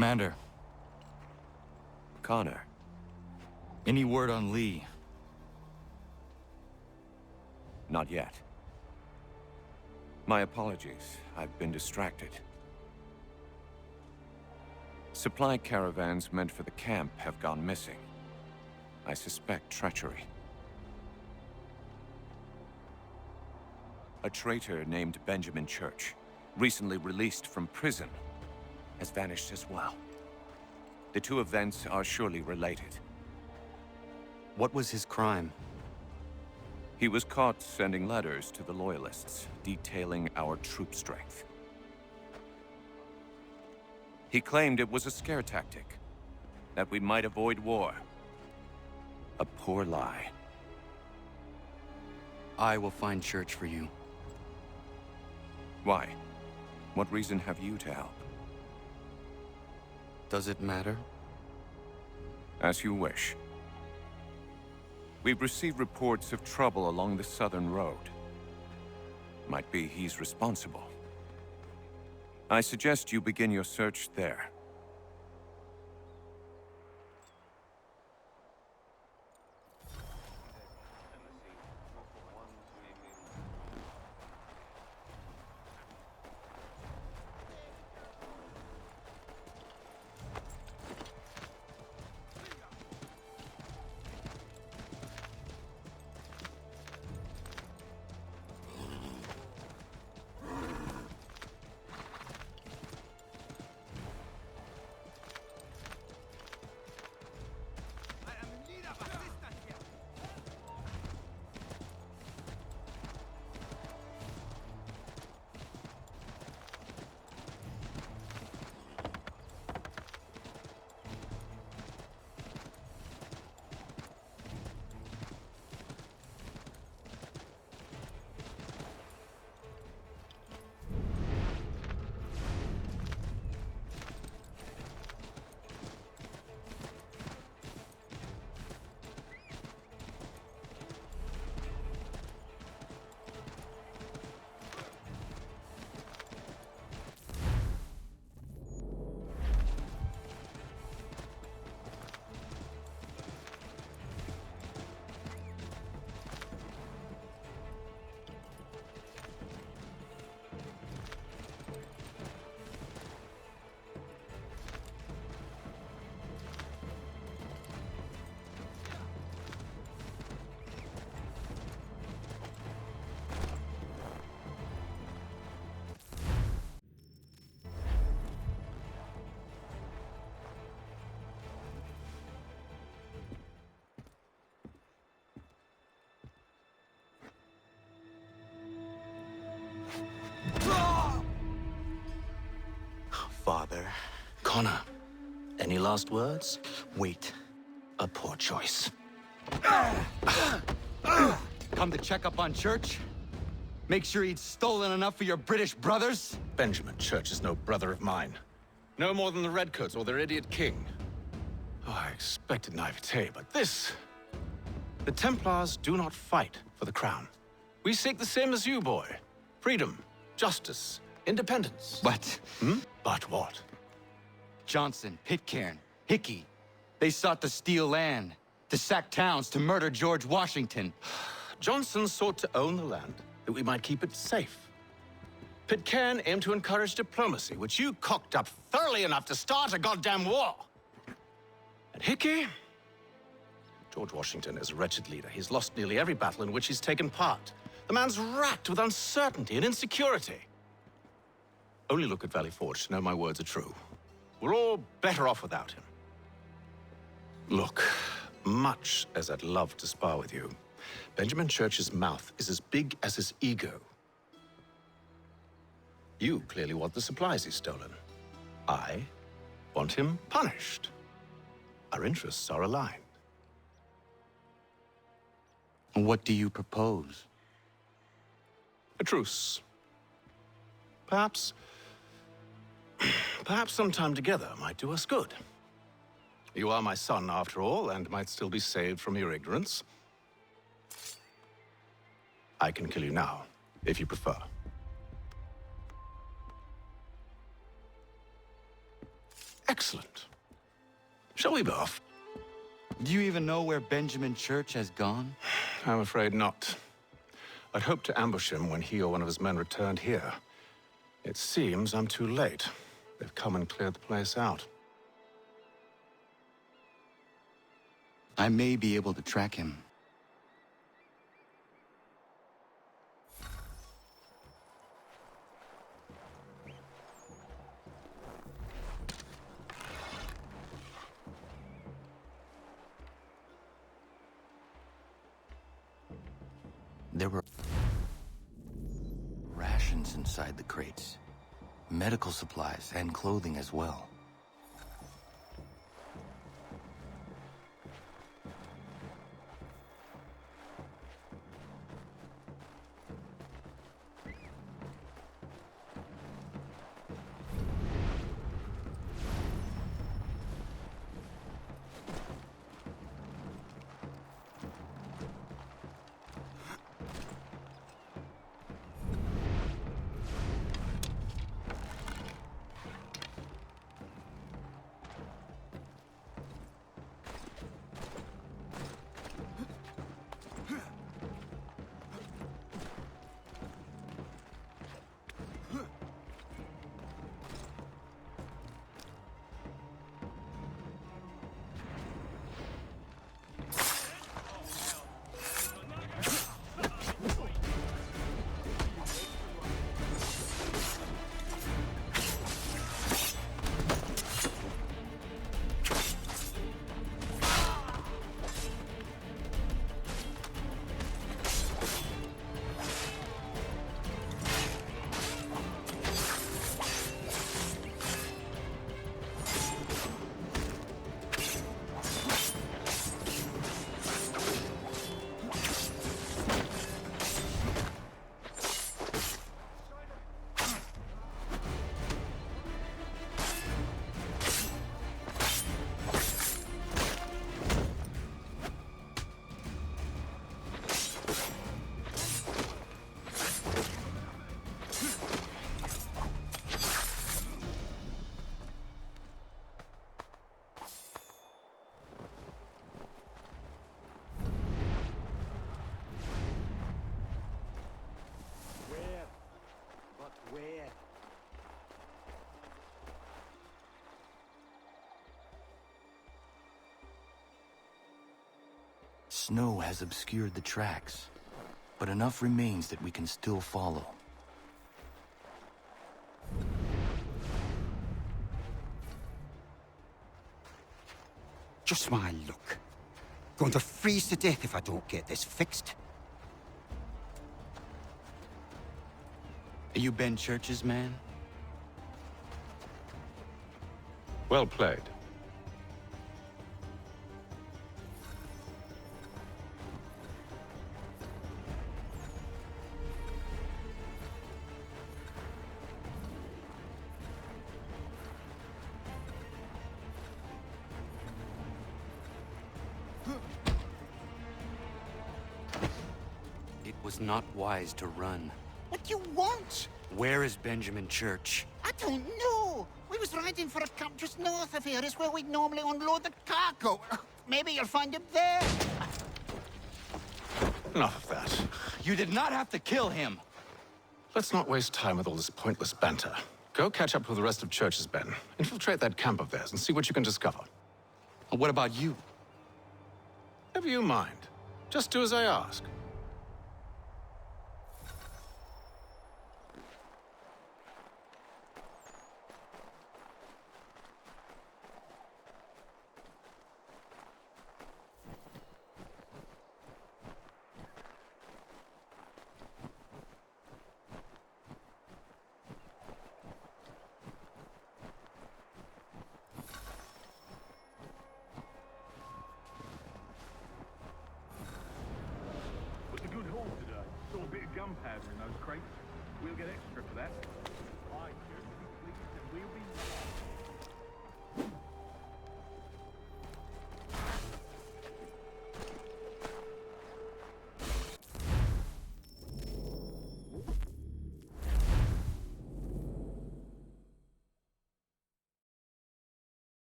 Commander, Connor. any word on Lee? Not yet. My apologies. I've been distracted. Supply caravans meant for the camp have gone missing. I suspect treachery. A traitor named Benjamin Church, recently released from prison, has vanished as well. The two events are surely related. What was his crime? He was caught sending letters to the Loyalists, detailing our troop strength. He claimed it was a scare tactic, that we might avoid war. A poor lie. I will find Church for you. Why? What reason have you to help? Does it matter? As you wish. We've received reports of trouble along the southern road. Might be he's responsible. I suggest you begin your search there. Father. Connor, any last words? Wait. A poor choice. Come to check up on Church? Make sure he'd stolen enough for your British brothers? Benjamin Church is no brother of mine. No more than the Redcoats or their idiot king. Oh, I expected naivete, but this... The Templars do not fight for the crown. We seek the same as you, boy. Freedom, justice, independence. But But what? Johnson, Pitcairn, Hickey, they sought to steal land, to sack towns, to murder George Washington. Johnson sought to own the land, that we might keep it safe. Pitcairn aimed to encourage diplomacy, which you cocked up thoroughly enough to start a goddamn war. And Hickey? George Washington is a wretched leader. He's lost nearly every battle in which he's taken part. The man's racked with uncertainty and insecurity. Only look at Valley Forge to know my words are true. We're all better off without him. Look, much as I'd love to spar with you, Benjamin Church's mouth is as big as his ego. You clearly want the supplies he's stolen. I want him punished. Our interests are aligned. What do you propose? A truce. Perhaps some time together might do us good. You are my son, after all, and might still be saved from your ignorance. I can kill you now, if you prefer. Excellent. Shall we be off? Do you even know where Benjamin Church has gone? I'm afraid not. I'd hoped to ambush him when he or one of his men returned here. It seems I'm too late. They've come and cleared the place out. I may be able to track him. There were rations inside the crates, medical supplies and clothing as well. Where? Snow has obscured the tracks, but enough remains that we can still follow. Just my luck. Going to freeze to death if I don't get this fixed. Are you Ben Church's man? Well played. It was not wise to run. What do you want? Where is Benjamin Church? I don't know. We was riding for a camp just north of here. Is where we'd normally unload the cargo. Maybe you'll find him there. Enough of that. You did not have to kill him! Let's not waste time with all this pointless banter. Go catch up with the rest of Church's men. Infiltrate that camp of theirs and see what you can discover. What about you? Never you mind. Just do as I ask. It's a good haul today. Saw a bit of gunpowder in those crates. We'll get extra for that. Aye, you're to be pleased and we'll be...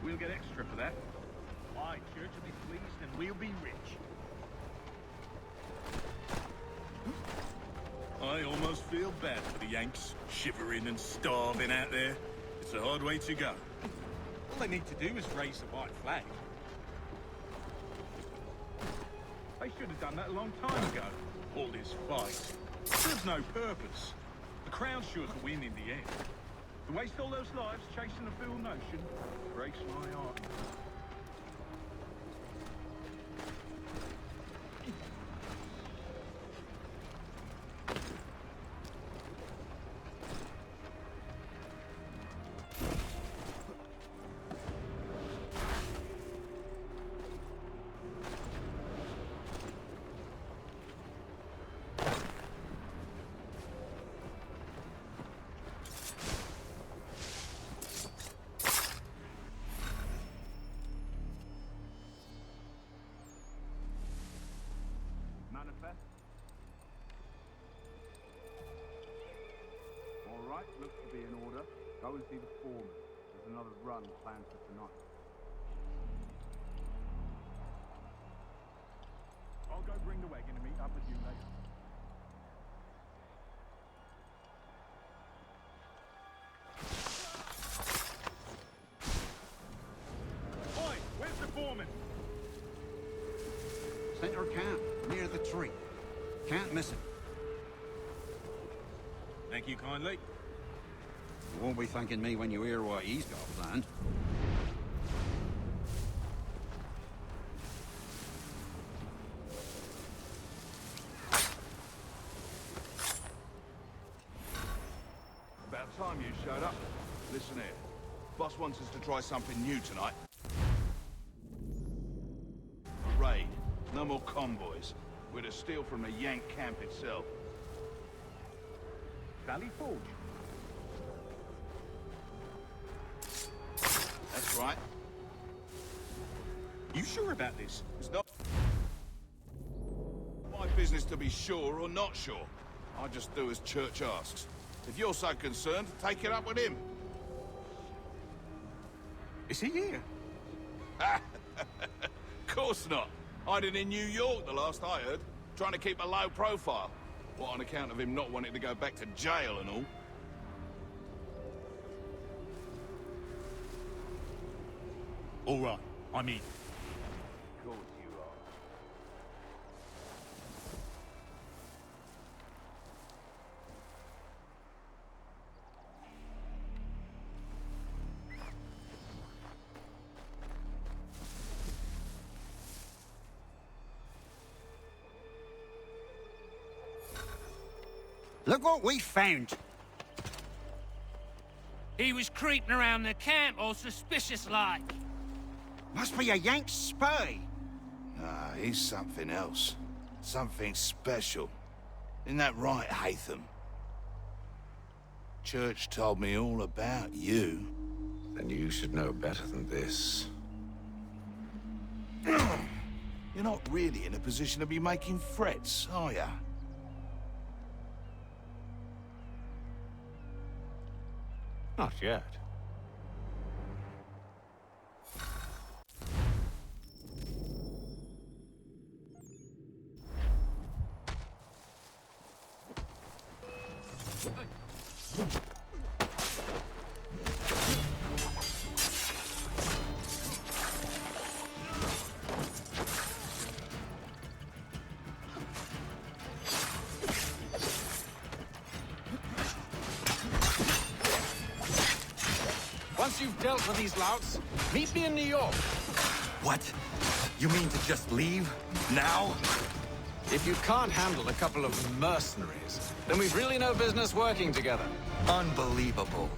We'll get extra for that. Aye, church will be pleased and we'll be rich. I almost feel bad for the Yanks, shivering and starving out there. It's a hard way to go. All they need to do is raise the white flag. They should have done that a long time ago. All this fight. Serves no purpose. The Crown's sure to win in the end. To waste all those lives chasing a fool notion breaks my heart. Manifest. All right, looks to be in order. Go and see the foreman. There's another run planned for tonight. I'll go bring the wagon and meet up with you later. Oi, where's the foreman? Center camp, near the tree. Can't miss it. Thank you kindly. You won't be thanking me when you hear what he's got planned. About time you showed up. Listen here. Boss wants us to try something new tonight. A raid. No more convoys. We're to steal from the Yank camp itself. Valley Forge. That's right. You sure about this? It's not my business to be sure or not sure. I just do as Church asks. If you're so concerned, take it up with him. Is he here? Course not. Hiding in New York, the last I heard. Trying to keep a low profile. What, on account of him not wanting to go back to jail and all? All right, I'm in. Of course you are. Look what we found. He was creeping around the camp all suspicious-like. Must be a Yank spy. Nah, he's something else. Something special. Isn't that right, Hatham? Church told me all about you. Then you should know better than this. You're not really in a position to be making threats, are ya? Not yet. Once you've dealt with these louts, meet me in New York. What? You mean to just leave? Now? If you can't handle a couple of mercenaries, then we've really no business working together. Unbelievable.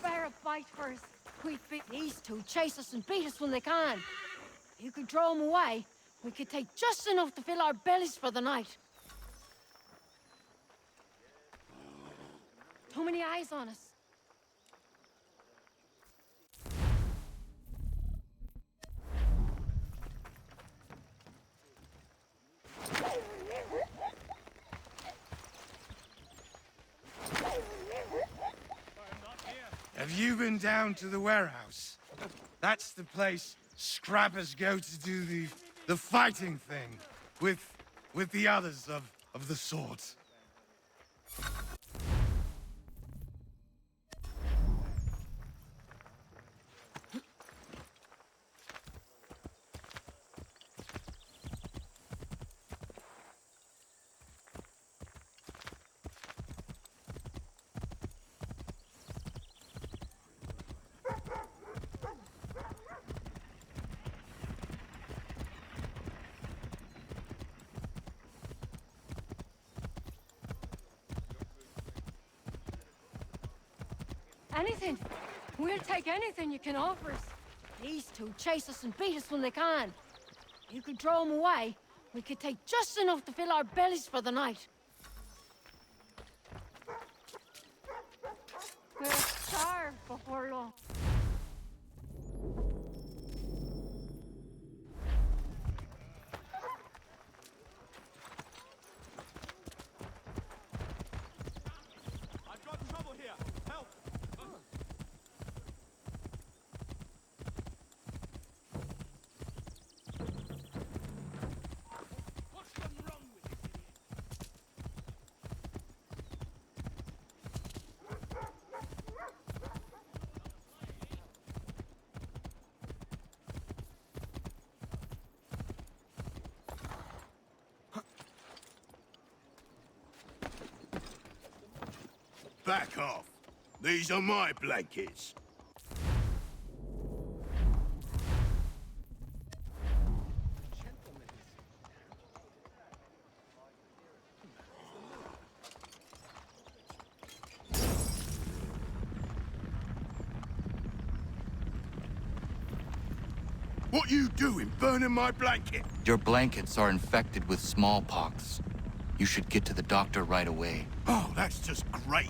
fair a fight for us. We'd beat these two, chase us and beat us when they can. You could throw them away. We could take just enough to fill our bellies for the night. Too many eyes on us. Have you been down to the warehouse? That's the place scrappers go to do the fighting thing with the others of the sort. Anything. We'll take anything you can offer us. These two chase us and beat us when they can. You could throw them away. We could take just enough to fill our bellies for the night. We'll starve before long. Back off. These are my blankets. What you doing, burning my blanket? Your blankets are infected with smallpox. You should get to the doctor right away. Oh, that's just great.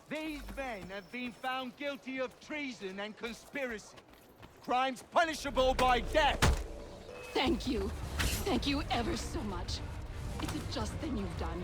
These men have been found guilty of treason and conspiracy. Crimes punishable by death. Thank you. Thank you ever so much. It's a just thing you've done.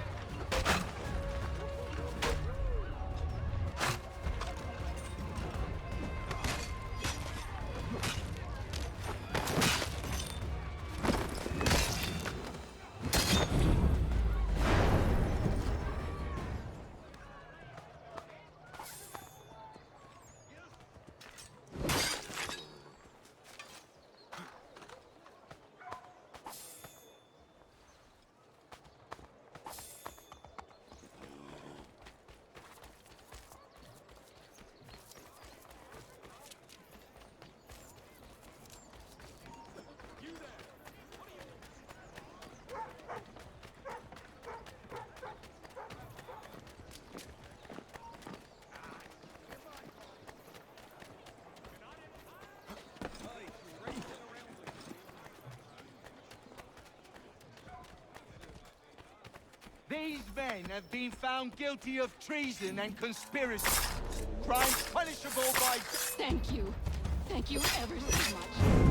These men have been found guilty of treason and conspiracy. Crimes punishable by... Thank you. Thank you ever so much.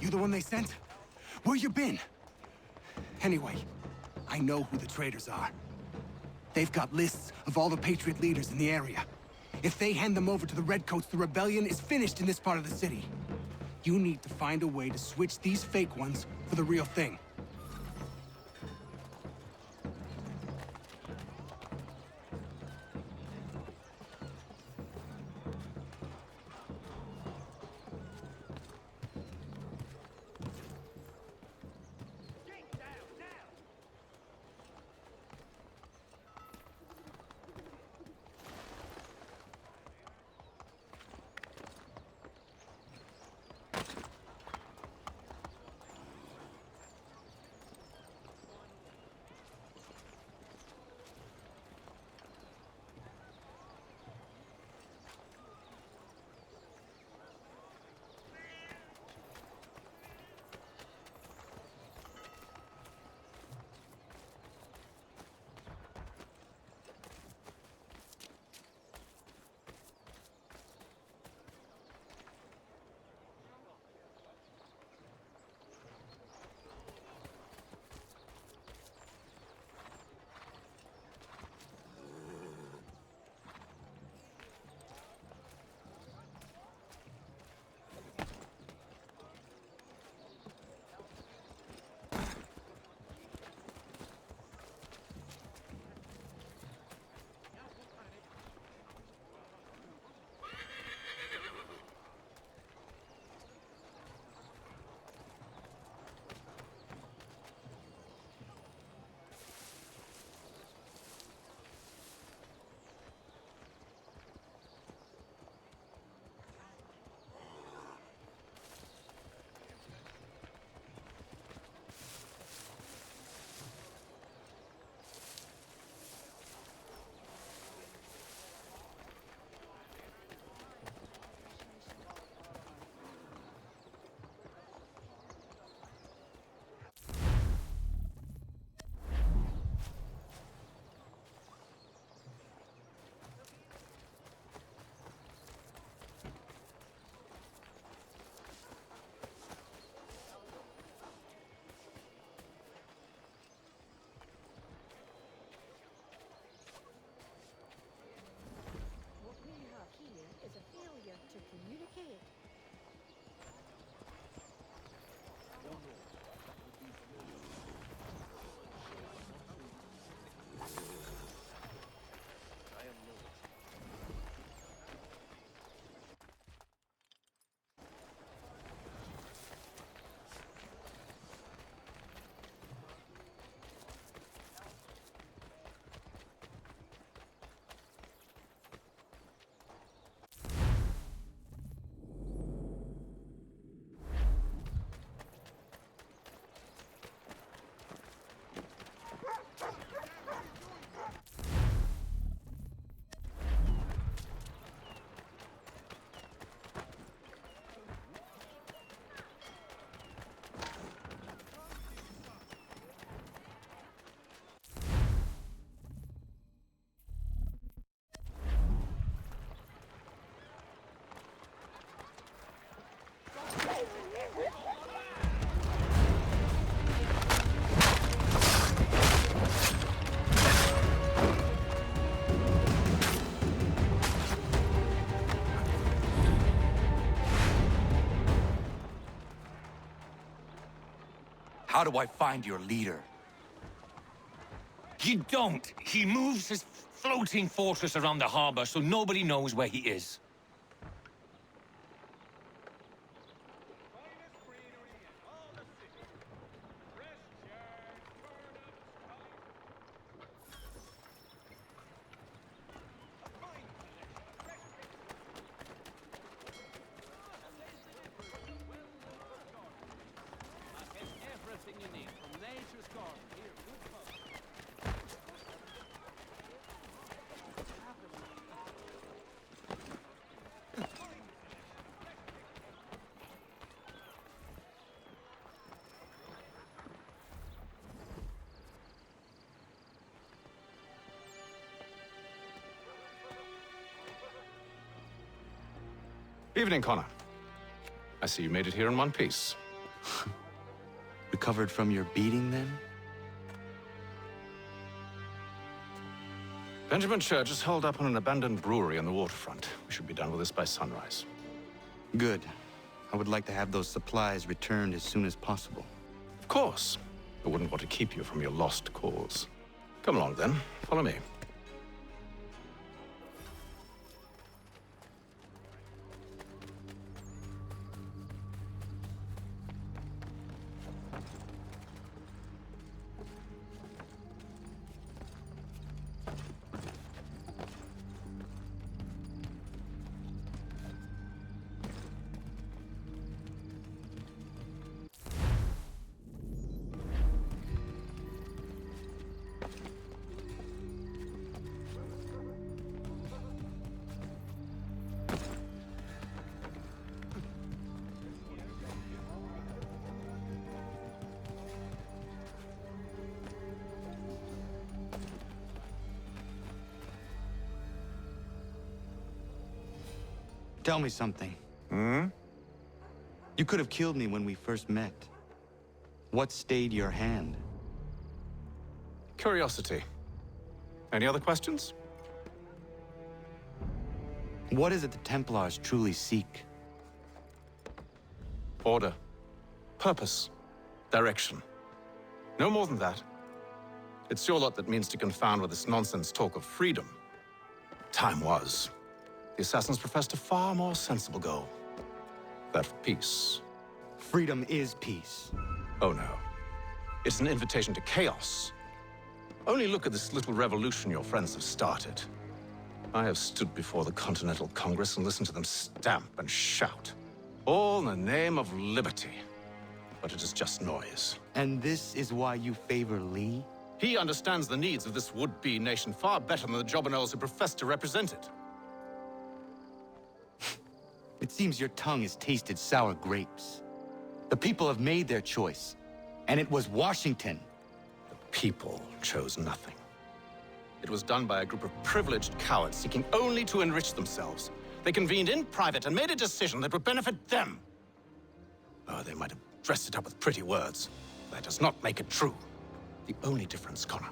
You the one they sent? Where you been? Anyway, I know who the traitors are. They've got lists of all the Patriot leaders in the area. If they hand them over to the Redcoats, the rebellion is finished in this part of the city. You need to find a way to switch these fake ones for the real thing. How do I find your leader? You don't. He moves his floating fortress around the harbor so nobody knows where he is. Evening, Connor. I see you made it here in one piece. Recovered from your beating, then? Benjamin Church is holed up on an abandoned brewery on the waterfront. We should be done with this by sunrise. Good. I would like to have those supplies returned as soon as possible. Of course. I wouldn't want to keep you from your lost cause. Come along, then. Follow me. Tell me something. You could have killed me when we first met. What stayed your hand? Curiosity. Any other questions? What is it the Templars truly seek? Order. Purpose. Direction. No more than that. It's your lot that means to confound with this nonsense talk of freedom. Time was. The assassins professed a far more sensible goal. That of peace. Freedom is peace. Oh no. It's an invitation to chaos. Only look at this little revolution your friends have started. I have stood before the Continental Congress and listened to them stamp and shout. All in the name of liberty. But it is just noise. And this is why you favor Lee? He understands the needs of this would-be nation far better than the jobberknolls who profess to represent it. It seems your tongue has tasted sour grapes. The people have made their choice, and it was Washington. The people chose nothing. It was done by a group of privileged cowards seeking only to enrich themselves. They convened in private and made a decision that would benefit them. Oh, they might have dressed it up with pretty words. That does not make it true. The only difference, Connor,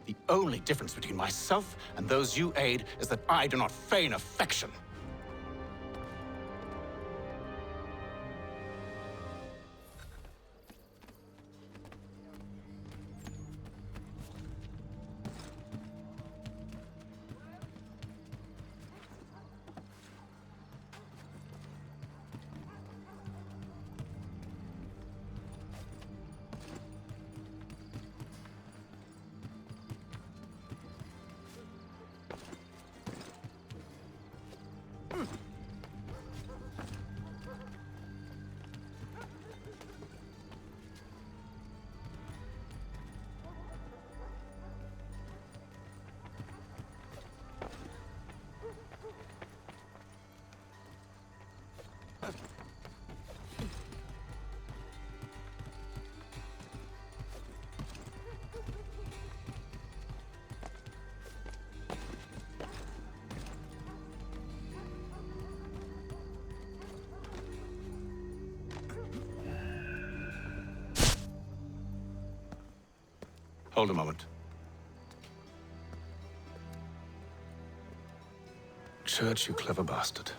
the only difference between myself and those you aid is that I do not feign affection. Hold a moment. Church, you clever bastard.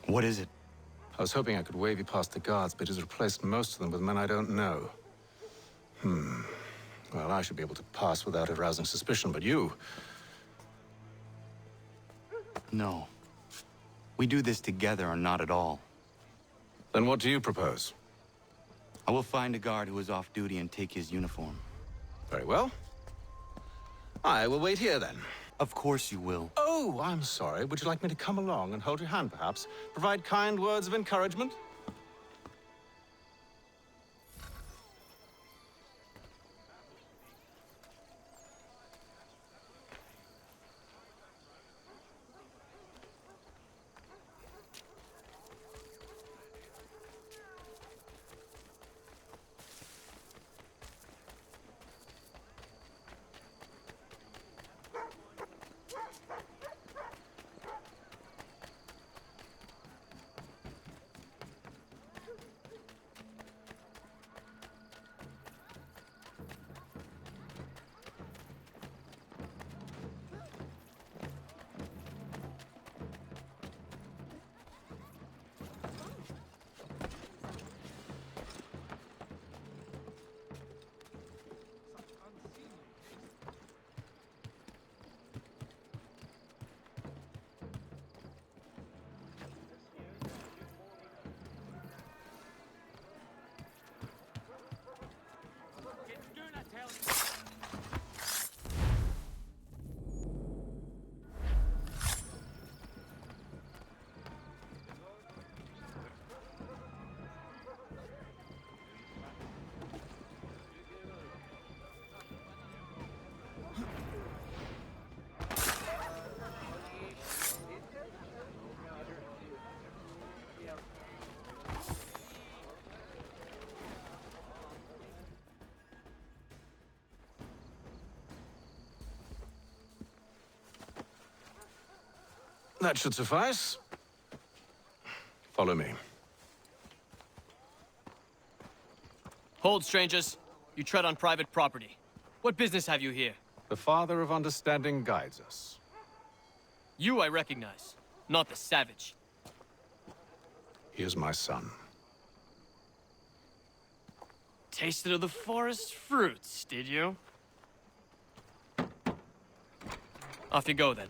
What is it? I was hoping I could wave you past the guards, but he's replaced most of them with men I don't know. Well, I should be able to pass without arousing suspicion, but you... No. We do this together or not at all. Then what do you propose? I will find a guard who is off duty and take his uniform. Very well. I will wait here, then. Of course you will. Oh, I'm sorry. Would you like me to come along and hold your hand, perhaps? Provide kind words of encouragement? That should suffice. Follow me. Hold, strangers. You tread on private property. What business have you here? The Father of Understanding guides us. You I recognize, not the savage. He is my son. Tasted of the forest fruits, did you? Off you go, then.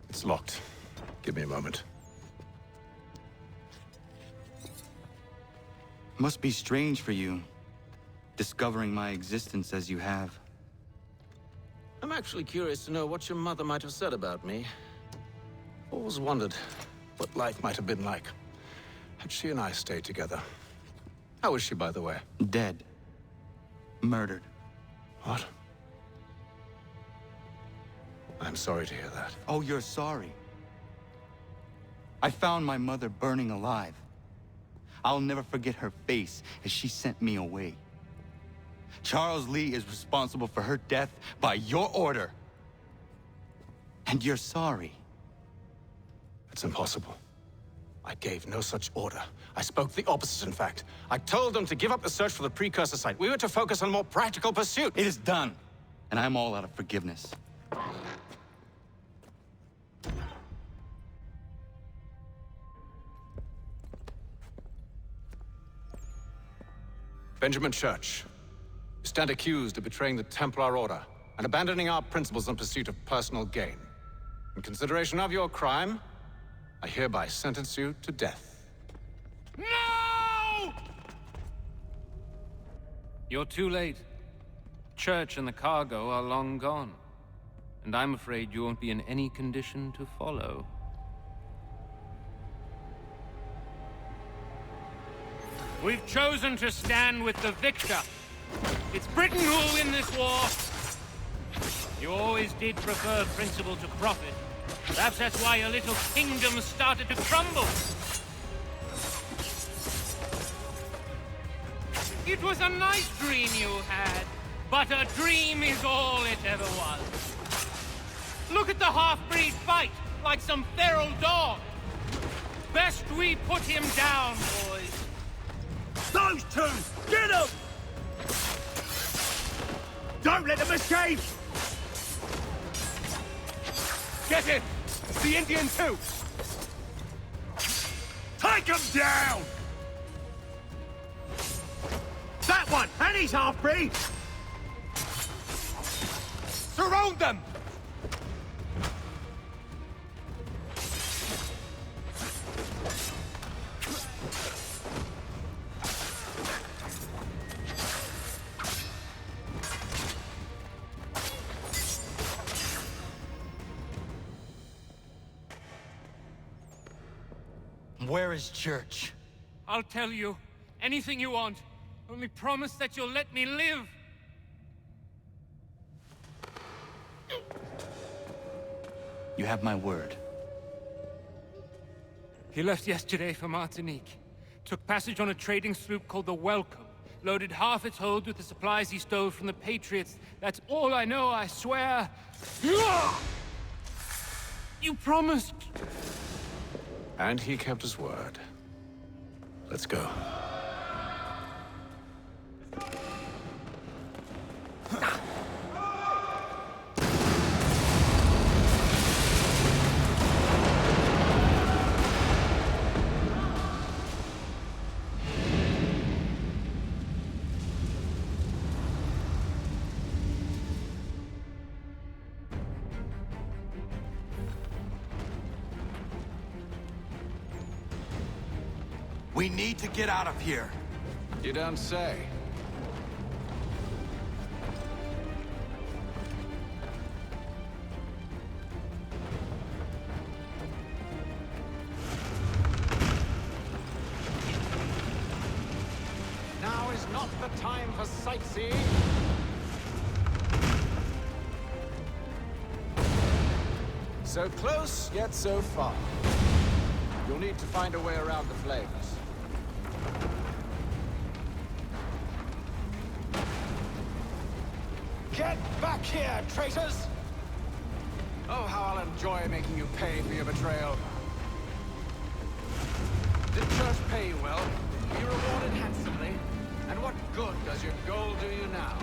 It's locked. Give me a moment. Must be strange for you, discovering my existence as you have. I'm actually curious to know what your mother might have said about me. Always wondered what life might have been like had she and I stayed together. How is she, by the way? Dead. Murdered. What? I'm sorry to hear that. Oh, you're sorry. I found my mother burning alive. I'll never forget her face as she sent me away. Charles Lee is responsible for her death by your order. And you're sorry. It's impossible. I gave no such order. I spoke the opposite, in fact. I told them to give up the search for the precursor site. We were to focus on a more practical pursuit. It is done, and I'm all out of forgiveness. Benjamin Church, you stand accused of betraying the Templar Order and abandoning our principles in pursuit of personal gain. In consideration of your crime, I hereby sentence you to death. No! You're too late. Church and the cargo are long gone. And I'm afraid you won't be in any condition to follow. We've chosen to stand with the victor. It's Britain who will win this war. You always did prefer principle to profit. Perhaps that's why your little kingdom started to crumble. It was a nice dream you had, but a dream is all it ever was. Look at the half-breed fight, like some feral dog. Best we put him down, boys. Those two! Get them! Don't let them escape! Get it! It's the Indian too! Take them down! That one! And he's half-breed! Surround them! Where is Church? I'll tell you. Anything you want. Only promise that you'll let me live. You have my word. He left yesterday for Martinique. Took passage on a trading sloop called the Welcome. Loaded half its hold with the supplies he stole from the Patriots. That's all I know, I swear. You promised. And he kept his word. Let's go. We need to get out of here. You don't say. Now is not the time for sightseeing. So close, yet so far. You'll need to find a way around the flames. Get back here, traitors! Oh, how I'll enjoy making you pay for your betrayal. Did Church pay you well? Were you rewarded handsomely? And what good does your gold do you now?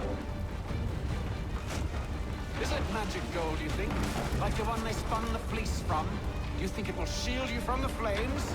Is it magic gold, you think? Like the one they spun the fleece from? You think it will shield you from the flames?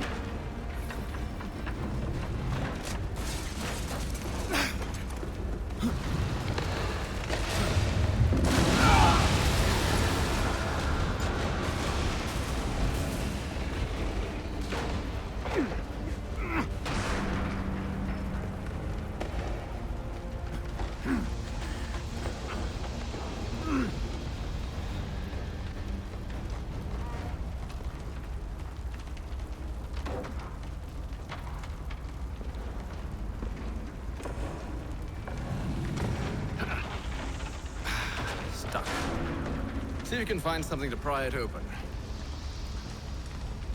See if you can find something to pry it open.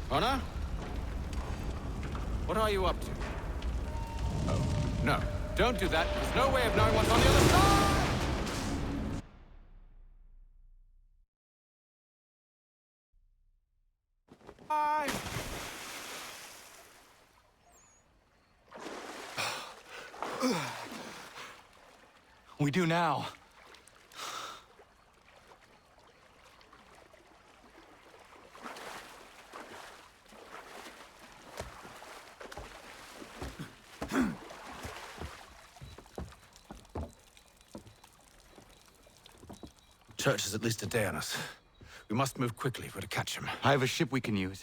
Honor? What are you up to? Oh, no. Don't do that. There's no way of knowing what's on the other side! We do now. Church is at least a day on us. We must move quickly if we're to catch him. I have a ship we can use.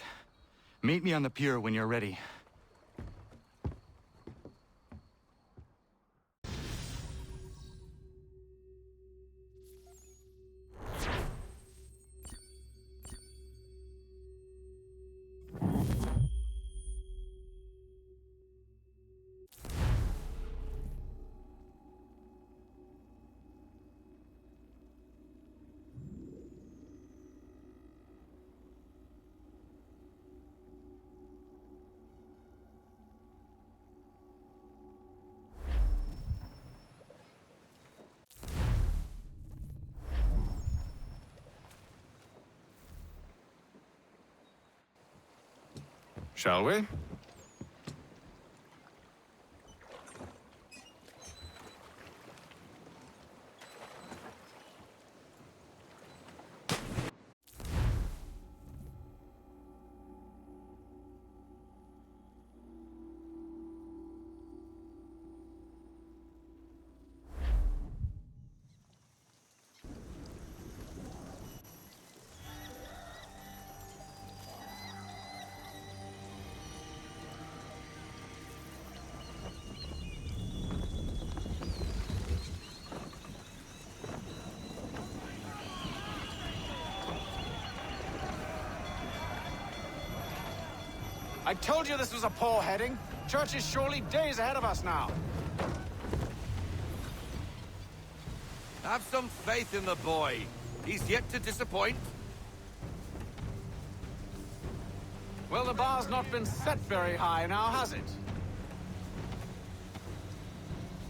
Meet me on the pier when you're ready. Shall we? I told you this was a poor heading. Church is surely days ahead of us now. Have some faith in the boy. He's yet to disappoint. Well, the bar's not been set very high now, has it?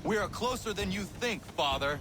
We are closer than you think, Father.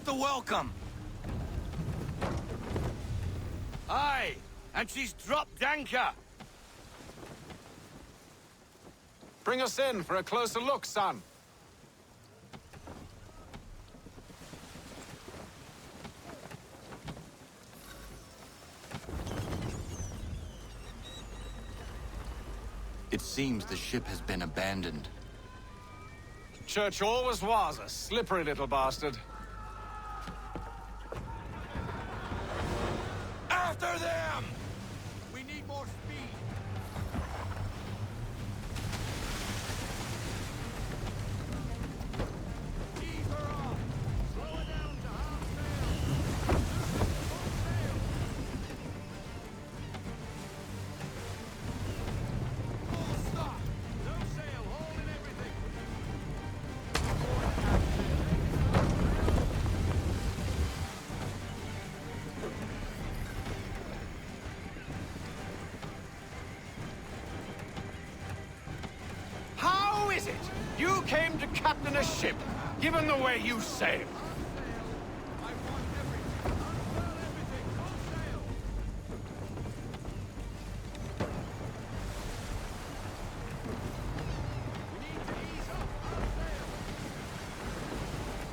the welcome. Aye, and she's dropped anchor. Bring us in for a closer look, son. It seems the ship has been abandoned. Church always was a slippery little bastard. After them! We need more speed. Ease her off. Slow her down to half sail. Full sail. Full stop. No sail. Hold in everything. How is it you came to captain a ship, given the way you sail?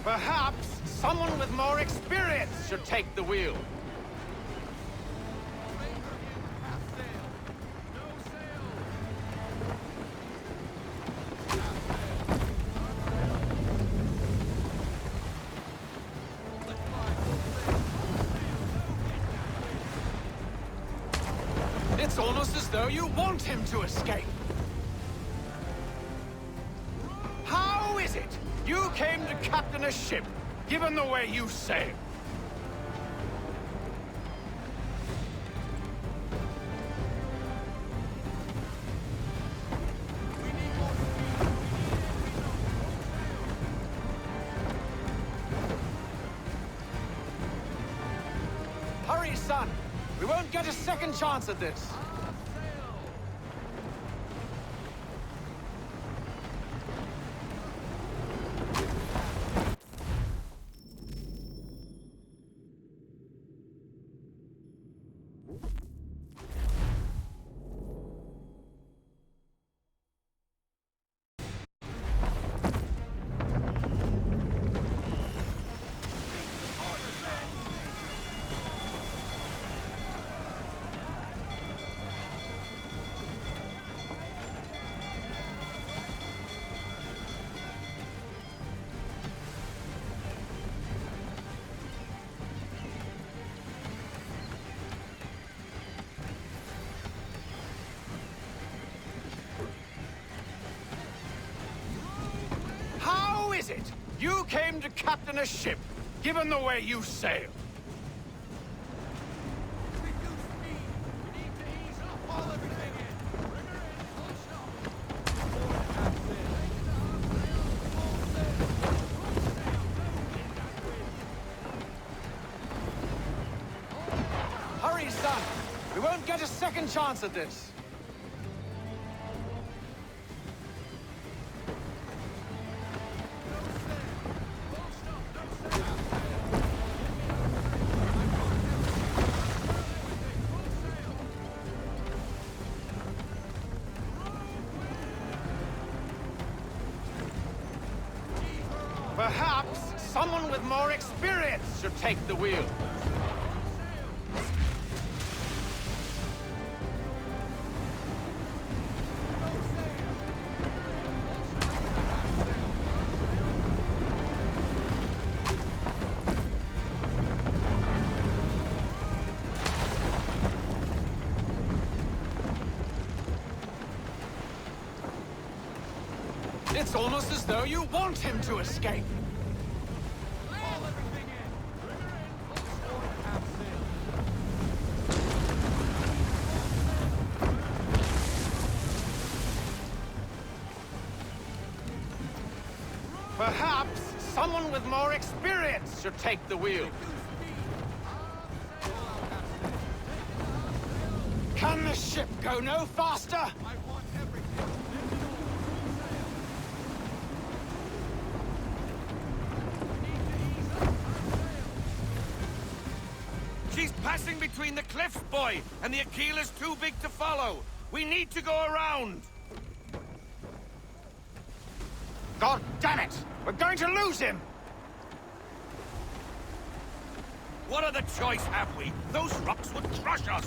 Perhaps someone with more experience should take the wheel. It's almost as though you want him to escape. How is it you came to captain a ship, given the way you sail? Hurry, son! We won't get a second chance at this! How is it you came to captain a ship, given the way you sail? Hurry, son! We won't get a second chance at this! Perhaps someone with more experience should take the wheel. It's almost as though you want him to escape. Perhaps someone with more experience should take the wheel. Can the ship go no faster? passing between the cliffs, boy, and the Aquila's too big to follow. We need to go around. God damn it! We're going to lose him! What other choice have we? Those rocks would crush us!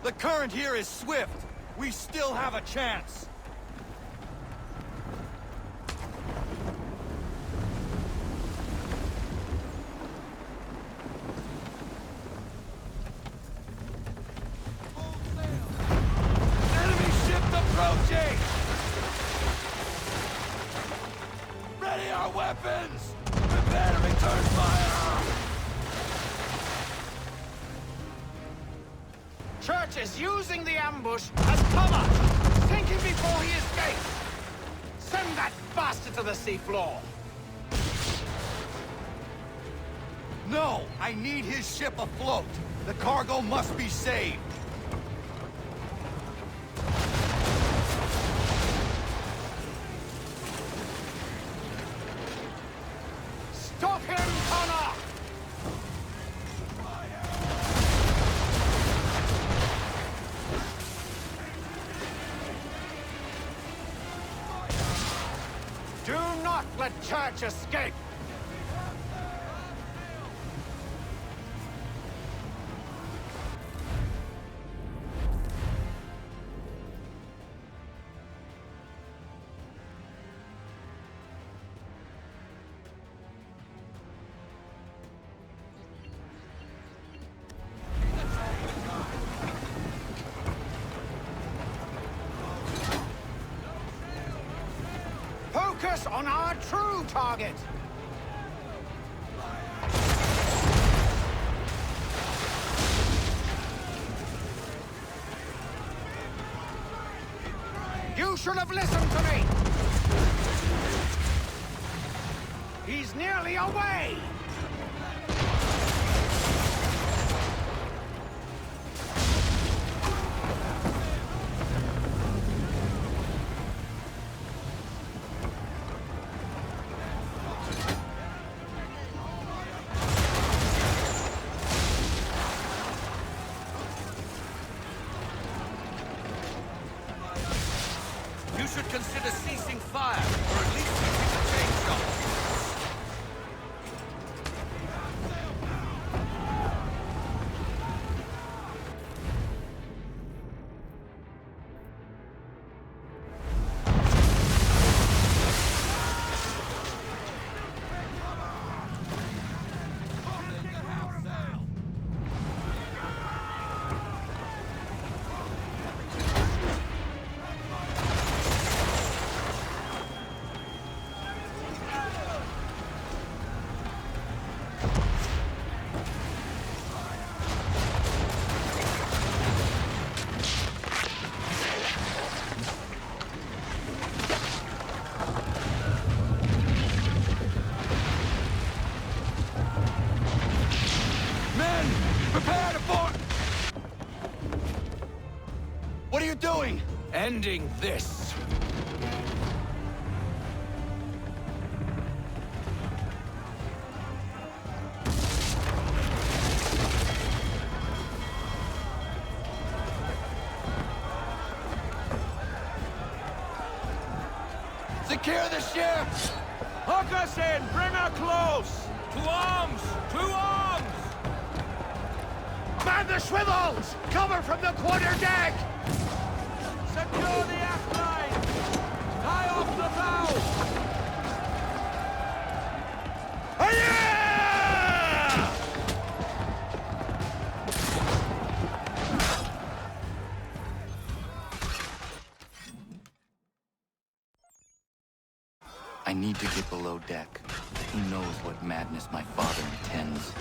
The current here is swift. We still have a chance. Enemy ship approaching! Ready our weapons! Prepare to return fire! Church is using the ambush as cover! Sink him before he escapes! Send that bastard to the seafloor! No! I need his ship afloat! The cargo must be saved! Stop him, Connor! Do not let Church escape! Focus on our true target! You should have listened to me! He's nearly away! You should consider ceasing fire, or at least using the chain shot. Men! Prepare to board! What are you doing? Ending this. Secure the ship! Hook us in! Bring her close! To arms! To arms! Man the swivels! Cover from the quarter deck! Secure the aft line! Tie off the bow! I need to get below deck. Who knows what madness my father intends?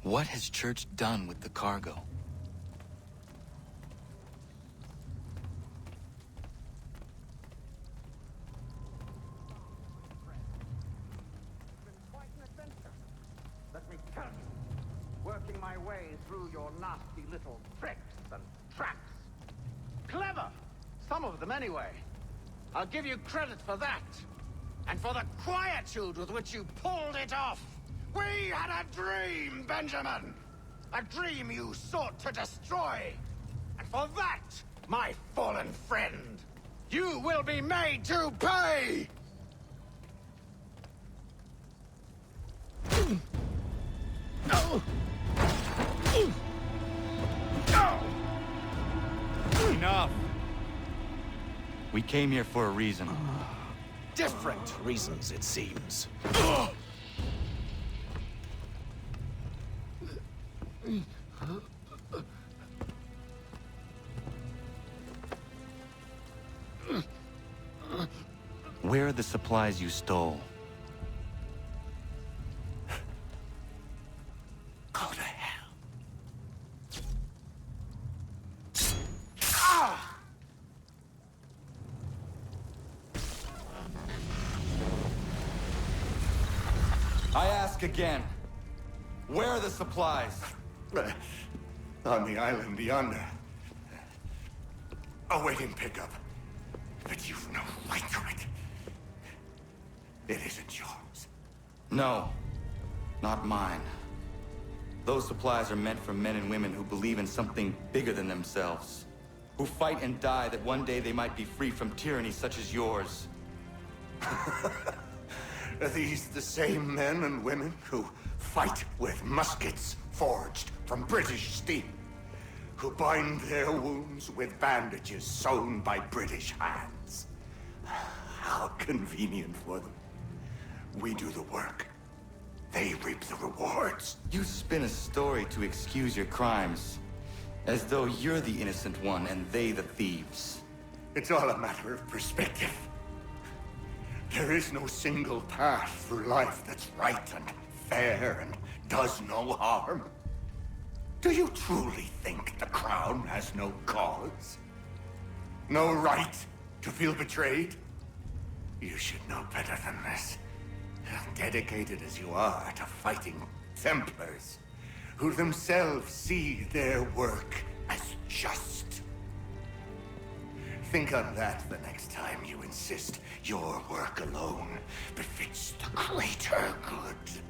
What has Church done with the cargo? Let me tell you, working my way through your nasty little tricks and traps. Clever! Some of them, anyway. I'll give you credit for that. And for the quietude with which you pulled it off. We had a dream, Benjamin! A dream you sought to destroy. And for that, my fallen friend, you will be made to pay! No! Enough! We came here for a reason. Different reasons, it seems. Where are the supplies you stole? Go to hell. I ask again. Where are the supplies? On the island yonder. Awaiting pickup. But you've no right to it. It isn't yours. No. Not mine. Those supplies are meant for men and women who believe in something bigger than themselves. Who fight and die that one day they might be free from tyranny such as yours. Are these the same men and women who fight with muskets forged from British steel? Who bind their wounds with bandages sewn by British hands? How convenient for them. We do the work. They reap the rewards. You spin a story to excuse your crimes. As though you're the innocent one and they the thieves. It's all a matter of perspective. There is no single path through life that's right and fair and does no harm. Do you truly think the Crown has no cause? No right to feel betrayed? You should know better than this. Dedicated as you are to fighting Templars, who themselves see their work as just. Think on that the next time you insist your work alone befits the greater good.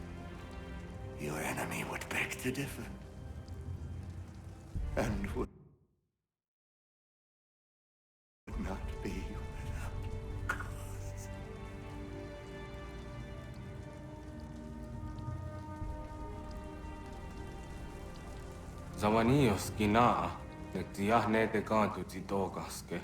Your enemy would beg to differ. And would not be without cause. Zawani oskina, ne tiahne te kantu titokaske.